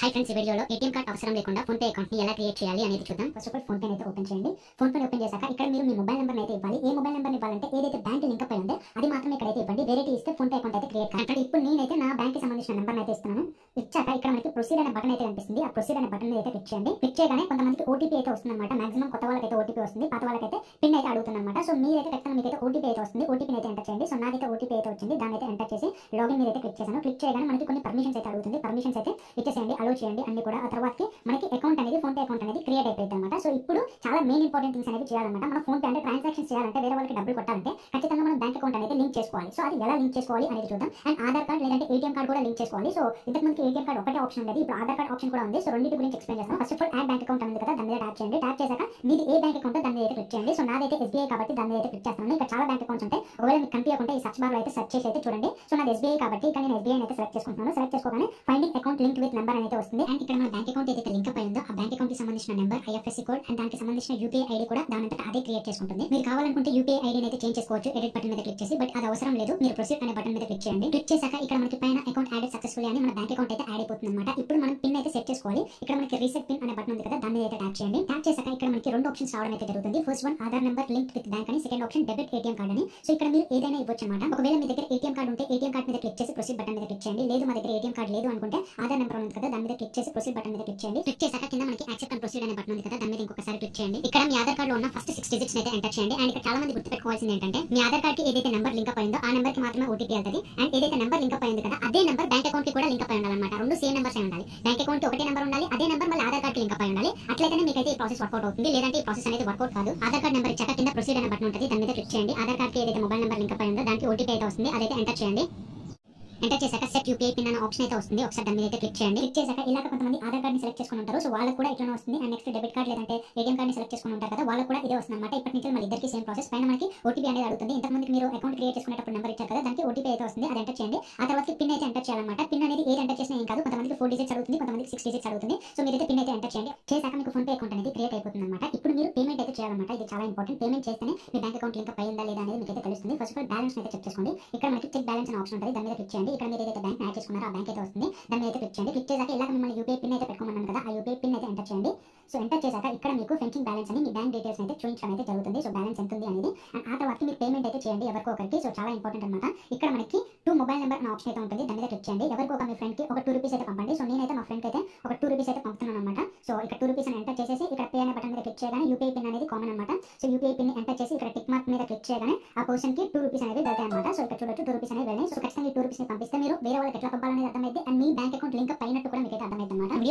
Hi friends, ఈ వీడియోలో ATM card అవసరం లేకుండా ఫోన్ పే అకౌంట్ ని ఎలా క్రియేట్ చేయాలి అనేది చూద్దాం. First of all phone pay అయితే ఓపెన్ చేయండి. ఫోన్ పే ఓపెన్ చేశాక ఇక్కడ మీరు మీ మొబైల్ నెంబర్ అయితే ఇవ్వాలి. ఏ మొబైల్ నెంబర్ ఇవ్వాలంటే ఏదైతే బ్యాంక్ లింక్ అయి ఉందో అది మాత్రమే ఇక్కడైతే ఇవ్వండి. వేరేటి ఇస్తే ఫోన్ పే అకౌంట్ అయితే క్రియేట్ కాదు. ఇప్పుడు నేనైతే నా బ్యాంక్ కి సంబంధించిన నెంబర్ అయితే ఇస్తున్నాను. ఇచ్చాక ఇక్కడ మనకి ప్రొసీడ్ అనే బటన్ అయితే కనిపిస్తుంది. ఆ ప్రొసీడ్ అనే బటన్ అయితే క్లిక్ చేయండి. క్లిక్ చేయగానే కొంతమందికి ఓటీపీ అయితే వస్తుంది అనమాట. మాక్సిమం కొత్త వాళ్ళకైతే ఓటీపీ వస్తుంది, పాత వాళ్ళకైతే పిన్ అయితే అడుగుతుంది అనమాట. సో మీరైతే ఖచ్చితంగా మీకైతే ఓటీపీ అయితే వస్తుంది. ఓటీపీ అయితే ఎంటర్ చేయండి. సో నాకైతే ఓటీపీ అయితే వచ్చింది. దాన్ని అయితే ఎంటర్ చేసి లాగిన్ మీద అయితే క్లిక్ చేశాను. క్లిక్ చేయగానే మనకి కొన్ని పర్మిషన్స్ అయితే అడుగుతుంది. పర్మిషన్స్ అయితే ఇచ్చేసేయండి, అలో చేయండి అన్ని కూడా. ఆ తర్వాతకి మనకి అకౌంట్ అనేది ఫోన్ పే అకౌంట్ అనేది క్రియేట్ అయిపోయింది అనమాట. సో ఇప్పుడు చాలా మెయిన్ ఇంపార్టెంట్ థింగ్స్ అనేది చేయాలన్నమాట. మనం ఫోన్ పే అంటే ట్రాన్సాక్షన్ చేయాలంటే వేరే వాళ్ళకి డబ్బులు కొట్టాలంటే ఖచ్చితంగా మనం బ్యాంక్ అకౌంట్ అనేది లింక్ చేసుకోవాలి. సో అది ఎలా లింక్ చేసుకోవాలి అనేది చూద్దాం. అండ్ ఆధార్ కార్డ్ లేదంటే ఏటీఎం కార్డ్ కూడా లింక్ చేసుకోవాలి. సో ఇంతకు ముందు ఏటీఎం కార్డ్ ఒకటే ఆప్షన్ ఉండేది, ఇప్పుడు ఆధార్ కార్డ్ ఆప్షన్ కూడా ఉంది. సో రెండింటి గురించి ఎక్స్ప్లెయిన్ చేస్తాను. First of all add bank account అనేది కదా, దాని మీద ట్యాప్ చేయండి. ట్యాప్ చేశాక మీది ఏ బ్యాంక్ అకౌంట్ దాని మీద అయితే క్లిక్ చేయండి. సో నాదైతే ఎస్బీఐ కాబట్టి దాని మీద అయితే క్లిక్ చేస్తాను. ఇక్కడ చాలా బ్యాంక్ అకౌంట్స్ ఉంటాయి. ఒకవేళ మీకు కనిపించకుంటే ఈ సర్చ్ బార్ లో అయితే సెర్చ్ చేసి అయితే చూడండి. సో నాది ఎస్బీఐ కాబట్టి ఇక్కడ నేను ఎస్బీఐ అయితే సెలెక్ట్ చేసుకుంటున్నాను. సెలెక్ట్ చేసుకోగానే finding account link with number అనేది వస్తుంది. అండ్ ఇక్కడ మన బ్యాంక్ అకౌంట్ ఏదైతే లింక్ అయి ఉందో ఆ బ్యాంక్ అకౌంట్ కి సంబంధించిన నెంబర్, ఐఎఫ్ఎస్సి కోడ్ అండ్ దానికి సంబంధించిన యూపీఐ ఐడి కూడా దానంతట అదే క్రియేట్ చేసుకుంటుంది. మీరు కావాలనుకుంటే యూపీఐ ఐడిని అయితే చేంజ్ చేసుకోవచ్చు ఎడిట్ బటన్ మీద క్లిక్ చేసి, బట్ అది అవసరం లేదు. మీరు ప్రొసీడ్ అనే బటన్ మీద క్లిక్ చేయండి. క్లిక్ చేశాక ఇక్కడ మనకి పైన అకౌంట్ యాడెడ్ సక్సెస్ఫుల్లీ అని మన బ్యాంక్ అకౌంట్ అయితే యాడ్ అయిపోతుంది అనమాట. ఇప్పుడు మనం పిన్ అయితే సెట్ చేసుకోవాలి. ఇక్కడ మనకి రీసెట్ పిన్ అనే బటన్ ఉంది కదా, దాని మీద అయితే ట్యాప్ చేయండి. ట్యాప్ చేశాక ఇక్కడ మనకి రెండు ఆప్షన్స్ రావడం అయితే జరుగుతుంది. First one Aadhaar number link with bank అని, second option debit ATM card అని. సో ఇక్కడ మీరు ఏదైనా ఇవ్వచ్చు అనమాట. ఒకవేళ మీ దగ్గర ఏటీఎం కార్డ్ ఉంటే ఏటీఎం కార్డ్ మీద క్లిక్ చేసి ప్రొసీడ్ బటన్ మీద క్లిక్ చేయండి. లేదు మా దగ్గర ఏటీఎం కార్డ్ లేదు అనుకుంటే ఆధార్ నెంబర్ ఉంది కదా, దాని మీద క్లిక్ చేసి ప్రొసీడ్ బటన్ మీద క్లిక్ చేయండి. క్లిక్ చేశాక కింద మనకి యాక్సెప్ట్ అండ్ ప్రొసీడ్ అనే బటన్ ఉంది కదా, దాని మీద ఇంకొకసారి క్లిక్ చేయండి. ఇక్కడ మీ ఆధార్ కార్డ్ లో ఉన్న ఫస్ట్ 6 డిజిట్స్ అయితే ఎంటర్ చేయండి. అండ్ ఇక్కడ చాలా మంది గుర్తుపెట్టుకోవాల్సింది ఏంటంటే మీ ఆధార్ కార్డ్ కి ఏదైతే నెంబర్ లింక్ అయిందో ఆ నెంబర్ కి మాత్రమే ఓటీపీ వెళ్తుంది. అండ్ ఏదైతే నెంబర్ లింక్ అయింది కదా అదే నెంబర్ బ్యాంక్ అకౌంట్ కి కూడా లింక్ అయి ఉండాలన్నమాట. రెండు సేమ్ నెంబర్స్ ఉండాలి. బ్యాంక్ అకౌంట్ ఒకటే నెంబర్ ఉండాలి, అదే నెంబర్ మళ్ళీ ఆధార్ కార్డ్ కి లింక్ అయి ఉండాలి. అట్లయితేనే మీకైతే ఈ ప్రాసెస్ వర్కౌట్ అవుతుంది. లేదంటే ఈ ప్రాసెస్ అనేది వర్కౌట్ కాదు. ఆధార్ కార్డ్ నెంబర్ ఇచ్చాక కింద ప్రొసీడ్ అనే బటన్ ఉంటుంది, దాని మీద క్లిక్ చేయండి. ఆధార్ కార్డ్ కి ఏదైతే మొబైల్ నెంబర్ లింక్ అయి ఉందో దానికి ఓటీపీ అయితే వస్తుంది, అదైతే ఎంటర్ చేయండి. ఎంటర్ చేశాక సెట్ యూపీఐ పిన్ అనే ఆప్షన్ అయితే వస్తుంది. ఒకసారి దాని మీద అయితే క్లిక్ చేయండి. క్లిక్ చేశాక ఇలాగ కొంతమంది ఆధార్ కార్డ్ ని సెలెక్ట్ చేసుకుని ఉంటారు. సో వాళ్ళకి కూడా ఇట్లానే వస్తుంది. అండ్ నెక్స్ట్ డెబిట్ కార్డ్ లేదంటే ఏటీఎం కార్డ్ ని సెలెక్ట్ చేసుకుని ఉంటారు కదా, వాళ్ళకి కూడా ఇదే వస్తుంది అనమాట. ఇప్పటి నుంచి మన ఇద్దరికి సేమ్ ప్రాసెస్. పైన మనకి ఓటీపీ అనేది అడుగుతుంది. ఇంతకుముందు మీరు అకౌంట్ క్రియేట్ చేసుకునేటప్పుడు నెంబర్ ఇచ్చారు కదా, దానికి ఓటీపీ అయితే వస్తుంది, అది ఎంటర్ చేయండి. ఆ తర్వాత పిన్ అయితే ఎంటర్ చేయాలన్నమాట. పిన్ అనేది ఏది ఎంటర్ చేసినా ఏం కాదు. కొంతమందికి 4 డిజిట్స్ అడుగుతుంది, కొంతమందికి 6 డిజిట్స్ అడుగుతుంది. సో మీరైతే పిన్ అయితే ఎంటర్ చేయండి. చేశాక మీకు ఫోన్ పే అకౌంట్ అనేది క్రియేట్ అయిపోతుంది అనమాట. ఇప్పుడు మీరు పేమెంట్ అయితే చేయాలన్నమాట. ఇది చాలా ఇంపార్టెంట్. పేమెంట్ చేస్తేనే మీ బ్యాంక్ అకౌంట్ లింక్ అయిందా లేదా అనేది మీకు అయితే తెలుస్తుంది. ఫస్ట్ ఆఫ్ ఆల్ బ్యాలెన్స్ అయితే చెక్ చేసుకోండి. ఇక్కడ మనకి చెక్ బ్యాలెన్స్ అనే ఆప్షన్ ఉంటుంది, దాని మీద క్లిక్ చేయండి. ఇక్కడ మీరు ఏదైతే బ్యాంక్ యాడ్ చేసుకున్నారో బ్యాంక్ అయితే వస్తుంది, దాని మీద అయితే క్లిక్ చేయండి. క్లిక్ చేశాక ఇలా మిమ్మల్ని యూపీఐ పిన్ అయితే పెట్టుకోమన్నాను కదా, ఆ యూపీఐ పిన్ అయితే ఎంటర్ చేయండి. సో ఎంటర్ చేశాక ఇక్కడ మీకు ఫెన్సింగ్ బ్యాలెన్స్ అని మీ బ్యాంక్ డీటెయిల్స్ అయితే చూపించడం అయితే జరుగుతుంది. సో బ్యాలెన్స్ ఎంత ఉంది అనేది. అండ్ ఆ తర్వాత మీరు పేమెంట్ అయితే చేయండి ఎవరికో ఒకరికి. సో చాలా ఇంపార్టెంట్ అనమాట. ఇక్కడ మనకి 2 మొబైల్ నెంబర్ అనే ఆప్షన్ అయితే ఉంటుంది, దాని మీద క్లిక్ చేయండి. ఎవరికో ఒక మీ ఫ్రెండ్ కి ఒక 2 రూపీస్ అయితే పంపండి. సో నేనైతే మా ఫ్రెండ్ కి అయితే ఒక 2 రూపీస్ అయితే పంపుతున్నాను అనమాట. సో ఇక్కడ 2 రూపీస్ అని ఎంటర్ చేసేసి ఇక్కడ పే అనే బటన్ మీద క్లిక్ చేయగానే యూపీఐ పిన్ అనేది కామన్ అనమాట. సో యూపీఐ పిన్ ఎంటర్ చేసి ఇక్కడ టిక్ మార్క్ మీద క్లిక్ చేయగానే ఆ పర్సన్ కి 2 రూపీస్ అనేది వెళ్తాయి అనమాట. సో ఇక్కడ చూడొచ్చు 2 రూపీస్ అనేది వెళ్ళాయి. సో ఖచ్చితంగా ఈ 2 రూపీస్ ని పంపిస్తే మీరు వేరే వాళ్ళకి ఎట్లా పంపాలనేది అర్థమైంది. And me bank account link అయినట్టు కూడా మీకు అయితే అర్థమైంది అనమాట.